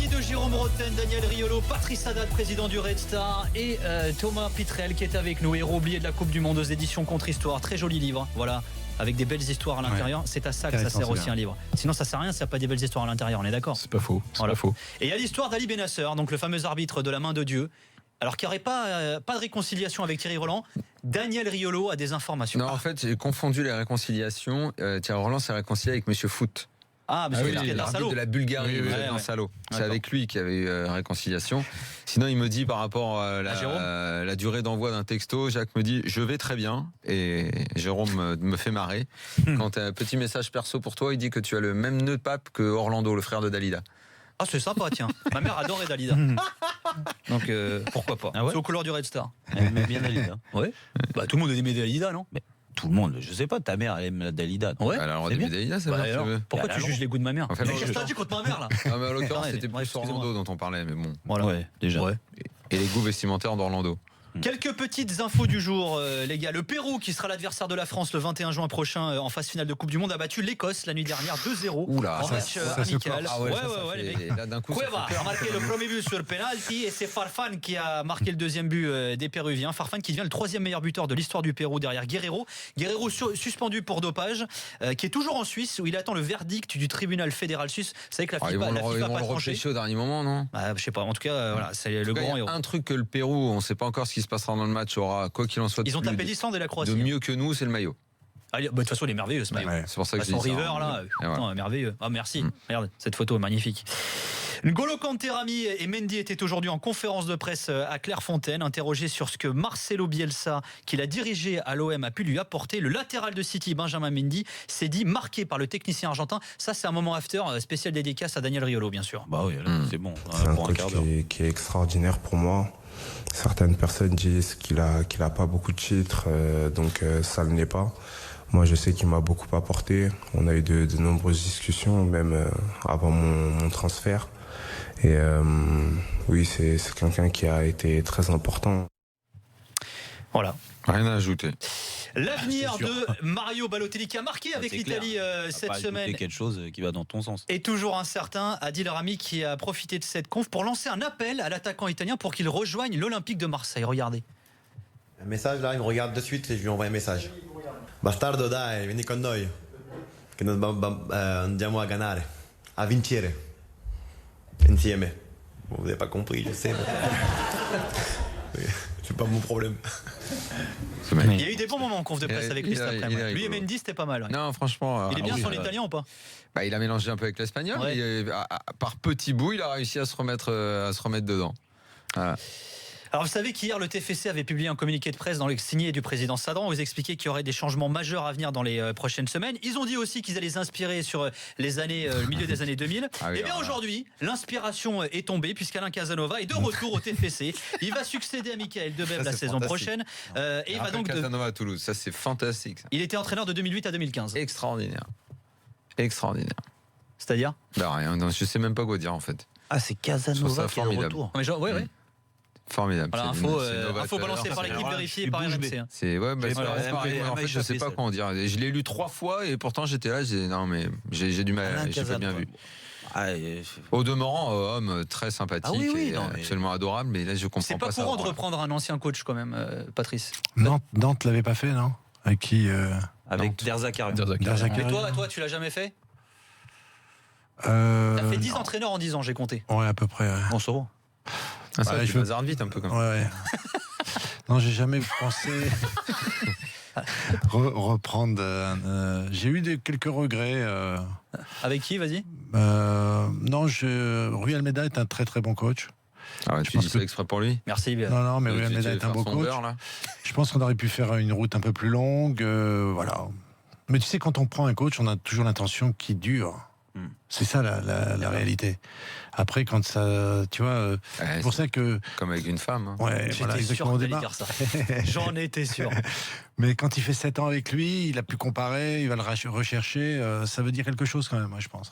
compagnie de Jérôme Rotten, Daniel Riolo, Patrice Haddad, président du Red Star, et Thomas Pitrel qui est avec nous, héros oublié de la Coupe du Monde aux éditions Contre-Histoire. Très joli livre, voilà, avec des belles histoires à l'intérieur. Ouais. C'est à ça que ça sert aussi un livre. Sinon ça sert à rien s'il n'y a pas des belles histoires à l'intérieur, on est d'accord? C'est pas faux, voilà. Pas faux. Et il y a l'histoire d'Ali Benasser, donc le fameux arbitre de la main de Dieu. Alors qu'il n'y aurait pas de réconciliation avec Thierry Roland, Daniel Riolo a des informations. Non, en fait, j'ai confondu les réconciliations. Thierry Roland s'est réconcilié avec Monsieur Foot. Ah, mais c'est l'arbitre de la Bulgarie, Salaud. C'est avec lui qu'il y avait eu réconciliation. Sinon, il me dit par rapport à la durée d'envoi d'un texto, Jacques me dit je vais très bien, et Jérôme me fait marrer. Quand tu as un petit message perso pour toi, il dit que tu as le même nœud de pape que Orlando, le frère de Dalida. Ah, c'est sympa, tiens. Ma mère adorait Dalida. Donc pourquoi pas. C'est aux couleurs du Red Star. Elle aimait bien Dalida. Ouais. Bah, tout le monde aimait Dalida, non? Mais tout le monde, je sais pas, ta mère elle aime la Dalida. Ouais. Alors, Dalida, ça veut dire. Pourquoi tu juges les goûts de ma mère? Enfin, qu'est-ce que t'as dit contre ma mère là? Ah, mais en l'occurrence, c'était plus Orlando dont on parlait, mais bon. Voilà. Ouais, déjà. Ouais. Et les goûts vestimentaires d'Orlando. Quelques petites infos du jour, les gars. Le Pérou, qui sera l'adversaire de la France le 21 juin prochain en phase finale de Coupe du Monde, a battu l'Écosse la nuit dernière 2-0 Oula, en match amical. Les mecs. Là, d'un coup, Cueva a marqué le premier but sur penalty et c'est Farfan qui a marqué le deuxième but des Péruviens. Farfan qui devient le troisième meilleur buteur de l'histoire du Pérou derrière Guerrero. Guerrero suspendu pour dopage, qui est toujours en Suisse où il attend le verdict du tribunal fédéral suisse. Vous savez que la FIFA, ils vont pas le tranché. repêcher au dernier moment, non? Je sais pas. En tout cas, voilà, c'est le grand héros. Un truc que le Pérou, on ne sait pas encore ce qui se passera dans le match, aura quoi qu'il en soit. Ils ont tapé l'Islande et la Croatie. De mieux que nous, c'est le maillot. De toute façon, il est merveilleux ce maillot. C'est pour ça que son river là, putain, merveilleux. Ah merci. Regarde, cette photo est magnifique. N'Golo Kanté, Rami et Mendy étaient aujourd'hui en conférence de presse à Clairefontaine, interrogés sur ce que Marcelo Bielsa, qu'il a dirigé à l'OM, a pu lui apporter. Le latéral de City, Benjamin Mendy, s'est dit marqué par le technicien argentin. Ça, c'est un moment after spécial dédicace à Daniel Riolo, bien sûr. Bah oui, c'est bon. C'est un coach qui est extraordinaire pour moi. Certaines personnes disent qu'il a pas beaucoup de titres, donc ça ne l'est pas. Moi, je sais qu'il m'a beaucoup apporté. On a eu de nombreuses discussions, même avant mon transfert. Et oui, c'est quelqu'un qui a été très important. Voilà. Rien à ajouter. L'avenir de Mario Balotelli qui a marqué avec l'Italie cette semaine. Quelque chose qui va dans ton sens. Est toujours incertain. Adil Rami qui a profité de cette conf pour lancer un appel à l'attaquant italien pour qu'il rejoigne l'Olympique de Marseille. Regardez. Un message là, il me regarde de suite et je lui envoie un message. Bastardo dai, vieni con noi. Che andiamo a ganare, a vincere. Insieme. Bon, vous n'avez pas compris, je sais. C'est pas mon problème. Il y a eu des bons moments en conf de presse avec lui cet après-midi. Lui et Mendy, c'était pas mal. Ouais. Non, franchement. Il est bien son italien ou pas? Il a mélangé un peu avec l'espagnol. Ouais. Par petits bouts, il a réussi à se remettre dedans. Voilà. Alors vous savez qu'hier le TFC avait publié un communiqué de presse dans le signé du président Sadran. Vous expliquait qu'il y aurait des changements majeurs à venir dans les prochaines semaines. Ils ont dit aussi qu'ils allaient s'inspirer sur les années, le milieu des années 2000. Et bien aujourd'hui, l'inspiration est tombée puisqu'Alain Casanova est de retour au TFC. Il va succéder à Michael Debève la saison prochaine. Et il va donc Casanova à Toulouse, ça c'est fantastique. Ça. Il était entraîneur de 2008 à 2015. Extraordinaire. C'est-à-dire? Rien. Non, je sais même pas quoi dire en fait. Ah, c'est Casanova qui est de retour. Oui. Formidable. Voilà, info balancée par l'équipe, vérifiée par RMC. C'est pareil. En fait, je sais pas quoi en dire. Je l'ai lu 3 fois et pourtant j'étais là. J'ai du mal. J'ai pas bien vu. Au demeurant, homme très sympathique, absolument adorable. Mais là, je comprends pas ça. C'est pas courant de reprendre un ancien coach quand même, Patrice. Nantes l'avait pas fait, non? Avec qui Avec Derzakarian. Et toi, tu l'as jamais fait? T'as fait 10 entraîneurs en 10 ans, j'ai compté. Ouais, à peu près. Ouais. Bon, ça va. Je bazarde vite un peu comme ça. Ouais. Non, j'ai jamais pensé reprendre. J'ai eu quelques regrets. Avec qui, vas-y? Non, Rui Almeida est un très très bon coach. Tu dis ça exprès pour lui? Merci. Non, mais Rui Almeida est un bon coach. Je pense qu'on aurait pu faire une route un peu plus longue. Voilà. Mais tu sais, quand on prend un coach, on a toujours l'intention qu'il dure. C'est ça la réalité. Après, quand ça, tu vois, c'est pour ça que comme avec une femme. Ouais, j'étais sûr que t'allais dire ça. J'en étais sûr. Mais quand il fait 7 ans avec lui, il a pu comparer, il va le rechercher. Ça veut dire quelque chose quand même, moi, je pense.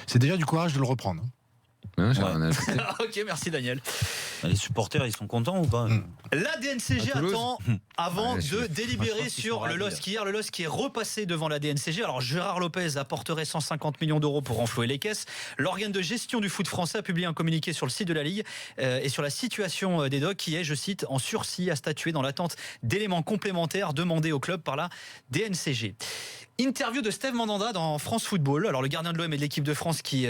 C'est déjà du courage de le reprendre. Non, j'ai rien ajouté. Ok, merci Daniel. Les supporters, ils sont contents ou pas La DNCG À Toulouse attend avant Ouais, de délibérer franchement, ils sur sont le ravis, LOSC hier. Le LOSC qui est repassé devant la DNCG. Alors Gérard Lopez apporterait 150 millions d'euros pour renflouer les caisses. L'organe de gestion du foot français a publié un communiqué sur le site de la Ligue et sur la situation des docs qui est, je cite, en sursis à statuer dans l'attente d'éléments complémentaires demandés au club par la DNCG. Interview de Steve Mandanda dans France Football. Alors le gardien de l'OM et de l'équipe de France qui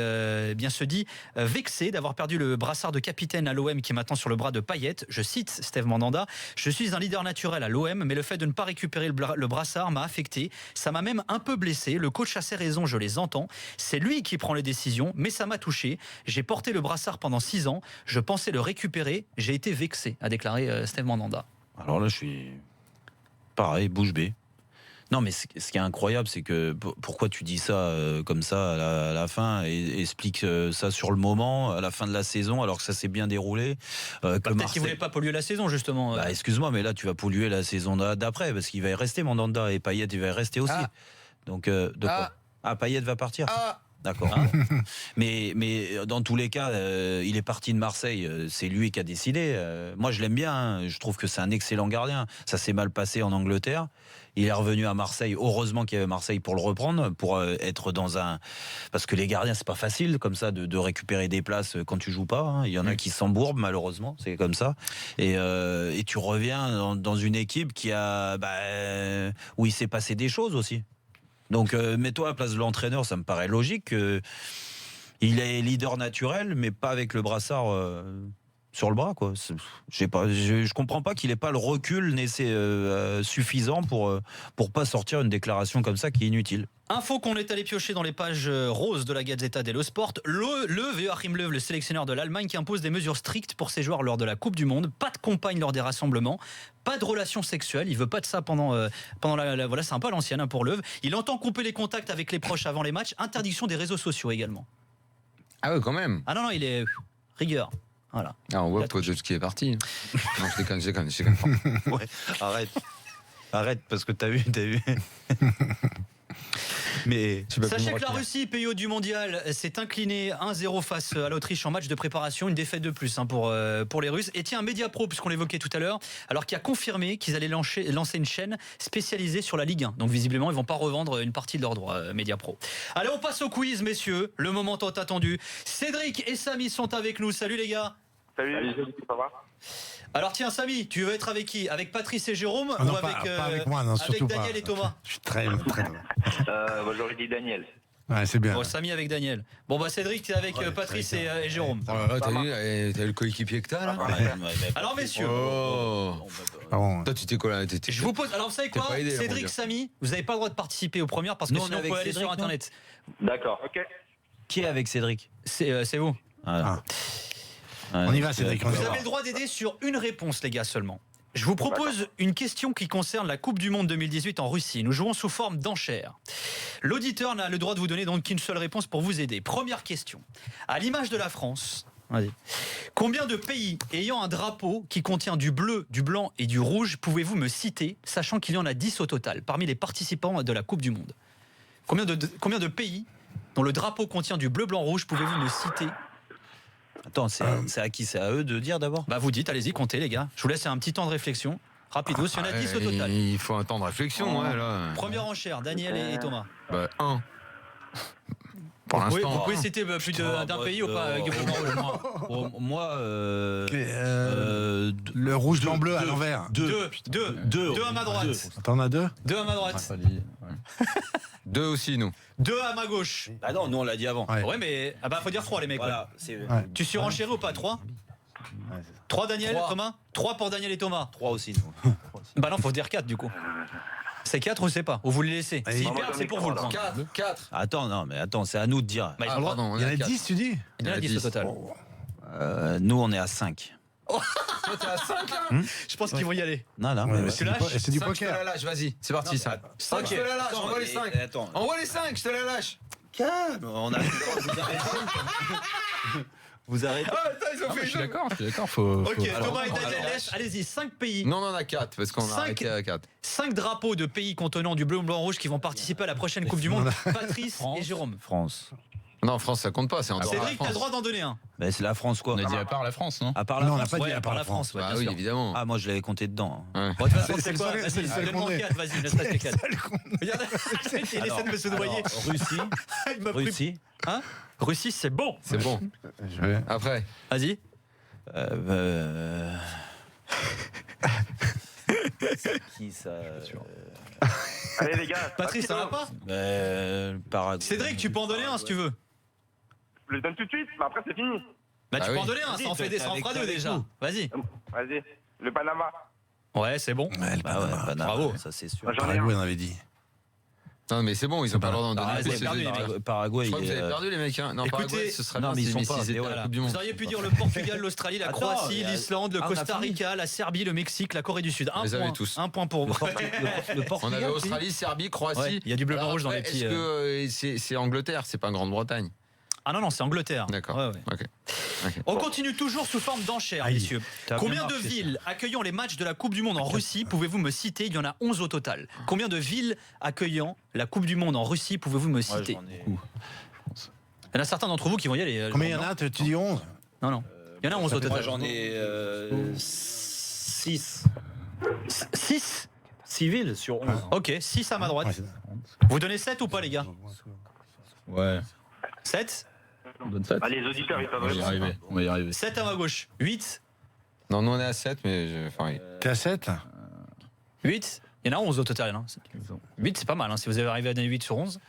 bien se dit vexé d'avoir perdu le brassard de capitaine à l'OM qui est maintenant sur le bras de Payet. Je cite Steve Mandanda: je suis un leader naturel à l'OM, mais le fait de ne pas récupérer le brassard m'a affecté. Ça m'a même un peu blessé. Le coach a ses raisons, je les entends. C'est lui qui prend les décisions, mais ça m'a touché. J'ai porté le brassard pendant 6 ans. Je pensais le récupérer. J'ai été vexé, a déclaré Steve Mandanda. Alors là, je suis pareil, bouche bée. Non, mais ce qui est incroyable, c'est que pourquoi tu dis ça comme ça à la fin et explique ça sur le moment, à la fin de la saison, alors que ça s'est bien déroulé. Peut-être qu'il voulait pas polluer la saison, justement. Bah, excuse-moi, mais là, tu vas polluer la saison d'après, parce qu'il va y rester Mandanda et Payet, il va y rester aussi. Donc, de quoi Payet va partir. D'accord. Mais dans tous les cas, il est parti de Marseille. C'est lui qui a décidé. Moi, je l'aime bien. Hein. Je trouve que c'est un excellent gardien. Ça s'est mal passé en Angleterre. Il est revenu à Marseille. Heureusement qu'il y avait Marseille pour le reprendre, pour être dans un. Parce que les gardiens, c'est pas facile comme ça de récupérer des places quand tu joues pas. Hein. Il y en a qui s'embourbent malheureusement. C'est comme ça. Et tu reviens dans une équipe qui a où il s'est passé des choses aussi. Donc, mets-toi à la place de l'entraîneur, ça me paraît logique. Il est leader naturel, mais pas avec le brassard sur le bras, quoi. Je comprends pas qu'il n'ait pas le recul suffisant pour pas sortir une déclaration comme ça qui est inutile. Info qu'on est allé piocher dans les pages roses de la Gazzetta dello Sport. Joachim Löw, le sélectionneur de l'Allemagne, qui impose des mesures strictes pour ses joueurs lors de la Coupe du Monde. Pas de compagne lors des rassemblements, pas de relations sexuelles. Il veut pas de ça pendant voilà, c'est un peu à l'ancienne pour Löw. Il entend couper les contacts avec les proches avant les matchs. Interdiction des réseaux sociaux également. Ah ouais, quand même. Ah non, il est rigueur. Voilà. Ah, on voit Podolski est parti. Non, je déconne. Ouais, arrête, parce que t'as vu. Mais sachez que la Russie, pays hôte du mondial, s'est inclinée 1-0 face à l'Autriche en match de préparation, une défaite de plus pour les Russes. Et tiens, Mediapro, puisqu'on l'évoquait tout à l'heure, alors qui a confirmé qu'ils allaient lancer une chaîne spécialisée sur la Ligue 1. Donc visiblement, ils vont pas revendre une partie de leurs droits, Mediapro. Allez, on passe au quiz, messieurs. Le moment tant attendu. Cédric et Samy sont avec nous. Salut les gars. Salut, ça va? Alors tiens, Samy, tu veux être avec qui? Avec Patrice et Jérôme ou non, avec, pas avec moi, non, surtout avec Daniel pas. et Thomas? Je suis très loin. J'aurais dit Daniel. Ouais, c'est bien. Bon, Samy avec Daniel. Bon, Patrice, t'es avec Patrice et Jérôme. T'as vu le coéquipier que t'as là? Alors messieurs, Bon. Toi, tu t'es quoi là? je vous pose. Alors vous savez quoi, pas aidé, Cédric, Samy, vous n'avez pas le droit de participer aux premières parce que Nous, on sinon est vous pouvez avec aller sur Cédric, internet. D'accord, ok. qui est avec Cédric? C'est vous. On y va, Cédric. Vous avez le droit d'aider sur une réponse, les gars, seulement. Je vous propose une question qui concerne la Coupe du Monde 2018 en Russie. Nous jouons sous forme d'enchères. L'auditeur n'a le droit de vous donner donc qu'une seule réponse pour vous aider. Première question. À l'image de la France, combien de pays ayant un drapeau qui contient du bleu, du blanc et du rouge pouvez-vous me citer, sachant qu'il y en a 10 au total, parmi les participants de la Coupe du Monde? Combien de pays dont le drapeau contient du bleu, blanc, rouge pouvez-vous me citer? Attends, c'est à qui? C'est à eux de dire d'abord? Bah vous dites, allez-y, comptez les gars. Je vous laisse un petit temps de réflexion. Rapido, il y en a 10 au total. Il faut un temps de réflexion, ouais, là. Première enchère, Daniel et Thomas. 1. Pour Vous l'instant. pouvez citer plus d'un pays ou pas? Moi, Le rouge, blanc, bleu à l'envers. Deux à ma droite. T'en as 2? 2 à ma droite. 2 aussi, nous. 2 à ma gauche. Ah non, nous on l'a dit avant. Ouais, mais faut dire 3 les mecs. Voilà, Ouais. Tu surenchéris ou pas? 3 3 Daniel, 3. Thomas? 3 pour Daniel et Thomas. 3 aussi. Nous. Bah non, faut dire 4 du coup. C'est 4 ou c'est pas? Ou vous les laissez? S'ils perdent, c'est pour vous le prendre. 4. Attends, c'est à nous de dire. Bah, ils ont le droit. Pardon, Il y en a 10, tu dis? Il y en a 10 au total. Nous on est à 5. Je pense qu'ils vont y aller. Non, Ouais, tu c'est lâches du Je te poker. la lâche, vas-y. C'est parti, ça. 5, Ok. je te la lâche. Envoie les 5. Attends. Envoie les 5, je te la lâche. On a vous arrêtez. Ah, attends, ils ont fait Je suis une- d'accord. Faut... Ok, alors, Thomas et Daniel, alors, lâche. Allez-y, 5 pays. Non, on en a 4, parce qu'on a 5. arrêté à 4. 5 drapeaux de pays contenant du bleu, blanc, rouge qui vont participer à la prochaine Coupe du Monde. Patrice et Jérôme. France. Non, France, ça compte pas. C'est en dehors de la Cédric, t'as le France. droit d'en donner un. Ben, c'est la France, quoi. On a dit à part la France, non? À part la Non, on n'a France. pas dit Ouais, à part la France. ouais, Bah bien oui, sûr. évidemment. Ah, moi, je l'avais compté dedans. Ouais. Bon, de toute façon, C'est c'est le quoi? seul- Vas-y, c'est le seul donne-moi qu'on est. 4, vas-y, laisse rester 4. Regarde, il essaie de se noyer. Russie. Il m'a pris- Russie. Hein Russie, c'est bon. C'est bon. Je vais- Après. Vas-y. Qui ça Allez, les gars. Patrice, ça va pas? Paraguay. Cédric, tu peux en donner un si tu veux. Je le donne tout de suite, mais après, c'est fini. Bah, Ah tu peux oui. en donner un, Vas-y, ça en fait des t'es 100 avec- fera t'es 2 avec déjà. nous. Vas-y. Vas-y. Le Panama. Ouais, c'est bon. Ouais, le Ah ouais, Panama. Panama, Bravo. ça c'est sûr. J'en ai un. Paraguay, on avait dit. Non, mais c'est bon, ils ont pas le droit d'en donner. Ah, vous avez C'est perdu, juste- les mecs. Paraguay, Je crois que vous il est, avez perdu, les mecs. Hein. Non, Écoutez, Paraguay, ce serait non, bien mais ils s'ils sont pas- étaient à la Voilà. Coupe du Monde. Vous auriez pu dire le Portugal, l'Australie, la Attends, Croatie, il y a- l'Islande, le on a Costa fini. Rica, la Serbie, le Mexique, la Corée du Sud. Un les avez point. tous. Un point pour vous. le On Portugal. avait si. Australie, Serbie, Croatie. Ouais, il y a du bleu, blanc, Alors rouge dans les après, petits. Est-ce que c'est Angleterre, c'est pas Grande-Bretagne? Ah non, non, c'est Angleterre. D'accord. Ouais, ouais. Ok. On continue toujours sous forme d'enchères, Aïe. messieurs. T'as Combien bien de marché, villes accueillant les matchs de la Coupe du Monde en Russie pouvez-vous me citer? Il y en a 11 au total. Combien de villes accueillant la Coupe du Monde en Russie pouvez-vous me Ouais, citer? j'en ai- Il y en a certains d'entre vous qui vont y aller. Combien il y en a? Tu dis 11? Non, non. Il y en a 11 au Moi, total. j'en ai 6. 6. 6 villes sur 11. Ok, 6 à ma droite. Ouais, Vous donnez 7 ou pas, les gars? Ouais. 7? On donne 7. Ah, les auditeurs, ils On va y peuvent arriver. On va y arriver. 7 à ma gauche. 8? Non, nous on est à 7, mais. Enfin, oui. T'es à 7? 8? Il y en a 11 au total. Hein. 8, c'est pas mal. Hein, si vous avez arrivé à donner 8 sur 11.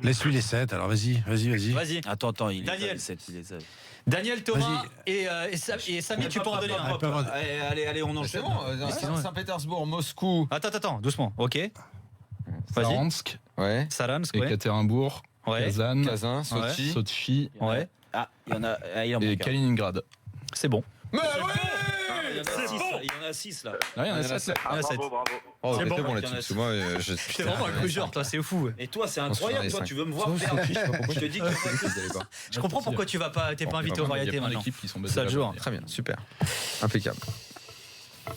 Laisse-lui les 7, alors vas-y. Vas-y. Attends, il Daniel. est 7, il est 7. Daniel, Thomas et Samy, tu peux en donner Ah, un. pas avoir- Allez, on C'est enchaîne. bon, Saint-Pétersbourg, Moscou. Attends, doucement. Ok. Vas-y. Saransk, Ouais. Saransk, ouais. Ekaterinbourg, Ouais. Kazan, Kazan, Sochi. Sochi Ouais. Ah, il y en a. Il en et manque un. Kaliningrad. C'est bon. Mais Il y en a 6 là. Ah, il y en a Il y en a 7. Il y en a 7. Bravo, bravo. Oh, C'est c'est bon, bon il y en là-dessus. a Parce que moi, je. T'es vraiment un cruiseur, toi, c'est fou. Et toi, c'est On se incroyable, fait toi, les tu veux me voir perdre. Je te dis que Je comprends pourquoi tu vas pas, t'es pas invité aux Il y a variétés plein maintenant. d'équipes qui sont basées Ça le là-bas. jour. Très bien, super. Impeccable.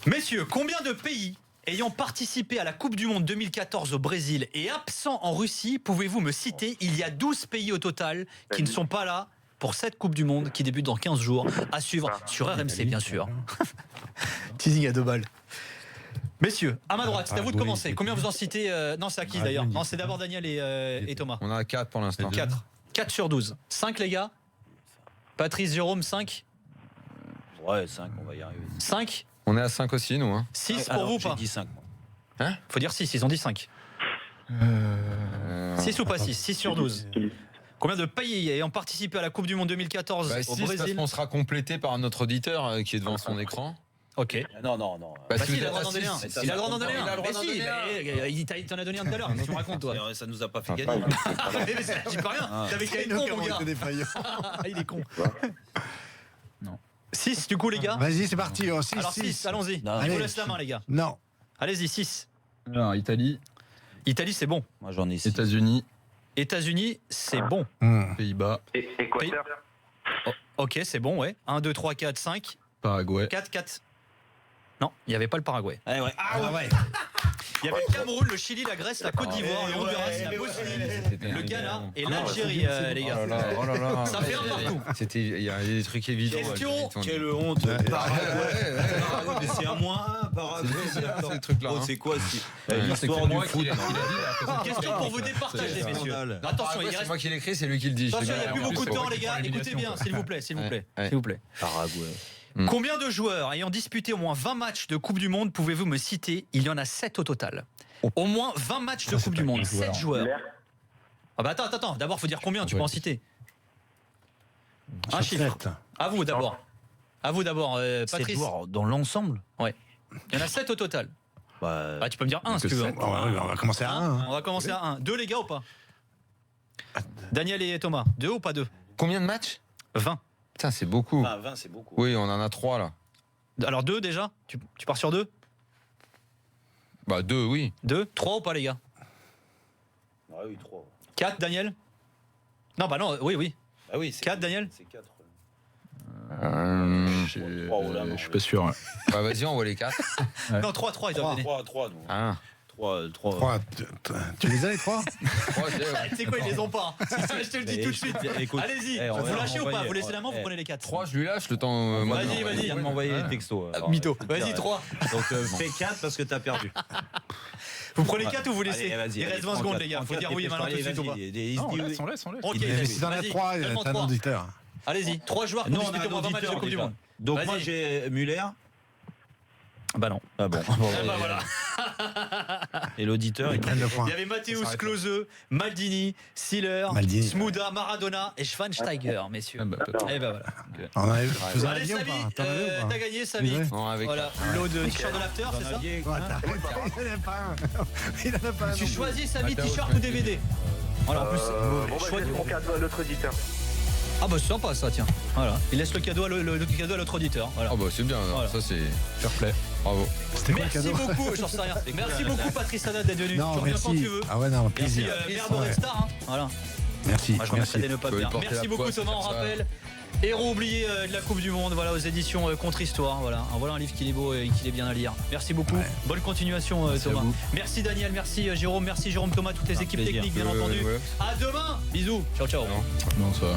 Messieurs, combien de pays ayant participé à la Coupe du Monde 2014 au Brésil et absents en Russie pouvez-vous me citer? Il y a 12 pays au total qui ne sont pas là pour cette Coupe du Monde qui débute dans 15 jours, à suivre sur RMC bien sûr. Teasing à 2 balles. Messieurs, à ma droite, c'est à vous de commencer. Combien vous en citez? Non, c'est à qui d'ailleurs? Non, c'est d'abord Daniel et Thomas. On a 4 pour l'instant. 4. 4 sur 12. 5 les gars? Patrice, Jérôme, 5? Ouais, 5, on va y arriver. 5? On est à 5 aussi, nous. Hein. 6 pour vous ou J'ai pas? dit 5. Faut dire 6, ils ont dit 5. 6 ou pas 6? 6 sur 12. Combien de pays ayant participé à la Coupe du Monde 2014 Bah, au 6 parce Brésil? qu'on sera complété par notre auditeur qui est devant son écran. Ok. Non. Bah, Bah si si, vous il a le êtes droit à d'en donner un. six, Il a le droit d'en donner Il a un. le droit Mais d'en si, donner mais il t'en a donné un tout à l'heure. Qu'est-ce que tu me racontes, toi? Ça nous a pas fait Enfin, gagner. Mais ça, je dis pas rien. T'avais qu'à être con, mon gars. Il est con. Non. 6 du coup, les gars? Vas-y, c'est parti. 6, Alors 6, allons-y. Non, Je vous allez. laisse la main, les gars. Non. Allez-y, 6. Alors, Italie, Italie, c'est bon. Moi, j'en ai 6. États-Unis, États-Unis, c'est bon. Pays-Bas, Équateur. Ok, c'est bon, ouais. 1, 2, 3, 4, 5. Paraguay. 4, 4. Non, il n'y avait pas le Paraguay. Ah ouais. Il y avait le Cameroun, le Chili, la Grèce, la Côte d'Ivoire, le Honduras, la Bosnie, le Ghana et l'Algérie, les gars. Oh là là. Ça fait un partout. C'était, il y a des trucs évidents. Question. Quelle honte. Paraguay. Mais c'est un moins 1, Paraguay. Ces trucs-là. Oh, c'est quoi Ouais. l'histoire du foot? Question pour vous départager, messieurs. Attention, il C'est reste. moi qui l'écris, c'est lui qui le dit. Attention, il n'y a plus beaucoup de temps, les gars. Écoutez bien, s'il vous plaît, s'il vous plaît. Ouais. S'il vous plaît. Paraguay. Combien de joueurs ayant disputé au moins 20 matchs de Coupe du Monde pouvez-vous me citer? Il y en a 7 au total. Au moins 20 matchs de Coupe du Monde. 7 joueurs. Ah bah attends. D'abord, faut dire combien, tu peux en citer. Un chiffre. À vous d'abord. À vous d'abord, 7 Patrice. joueurs dans l'ensemble. Il y en a 7 au total. Bah, Bah, tu peux me dire 1 si tu veux. On va commencer à 1. On va commencer à 1. 2 les gars ou pas? Daniel et Thomas. 2 ou pas 2? Combien de matchs? 20. Putain, c'est beaucoup. 20, c'est beaucoup. Oui, on en a 3 là. Alors 2 déjà? Tu pars sur 2? Bah 2, oui. 2? 3 ou pas les gars? Ah oui, 3. 4 Daniel? Non bah non, oui. Ah oui, c'est 4 Daniel? C'est 4. Je suis pas sûr. Bah vas-y, on voit les 4. Non 3, ils doivent donner. 3, nous. Ah. 3. Tu les as les 3? Tu sais quoi, ils les ont pas. Je te le dis tout de suite. Allez-y, vous lâchez ou pas? Vous laissez la main, vous prenez les 4. 3, je lui lâche le temps. Vas-y. Il vient de m'envoyer les textos. Mytho. Vas-y, 3. Donc fais 4 parce que t'as perdu. Vous prenez 4 ou vous laissez? Allez, Il reste 20 secondes, les gars. Faut dire oui maintenant tout de suite ou pas? On laisse. Ok, Mais si t'en as 3, t'as un auditeur. Allez-y, 3 joueurs qui Non, ont on a disputé au moins 20 matchs de auditeur Coupe du déjà. Monde. Donc moi j'ai Muller. Bah non. Ah bon. Eh bah voilà. Et l'auditeur, Ils prennent le point. Il y avait Matthäus Klose, Maldini, Siller, Maldini. Smuda, Maradona et Schweinsteiger, messieurs. Et bah voilà. On a vous en Allez, aviez ou Samy, pas? T'en avais ou pas? t'as gagné, Samy. Non, avec. Voilà, l'eau de t-shirt de l'after, c'est ça? Il en a pas un. Tu choisis Samy, t-shirt ou DVD? Voilà, en plus, Bon, bah, mon cadeau à l'autre auditeur. ah bah c'est sympa ça, tiens. Voilà, il laisse le cadeau à l'autre auditeur. Voilà. Ah bah c'est bien, Voilà. ça c'est fair play. Bravo. C'était quoi le Merci cadeau? beaucoup, j'en sais rien. Merci beaucoup Patrice Haddad d'être venu. Non, Tu reviens quand tu merci. veux. Ah ouais, non, Merci plaisir. Merbo Red Star. Hein. Voilà. Merci. Moi je remettrai des Merci. ne pas Faut lui bien. porter Merci la beaucoup poisse, Thomas, on comme ça. rappelle. Héros oublié de la Coupe du Monde, voilà aux éditions Contre-Histoire. Voilà un livre qu'il est beau et qu'il est bien à lire. Merci beaucoup. Ouais. Bonne continuation Thomas. Merci Daniel, merci Jérôme, merci Jérôme Thomas, toutes les équipes plaisir. techniques bien entendu. À demain. Bisous. Ciao ciao. Non. Non, ça va.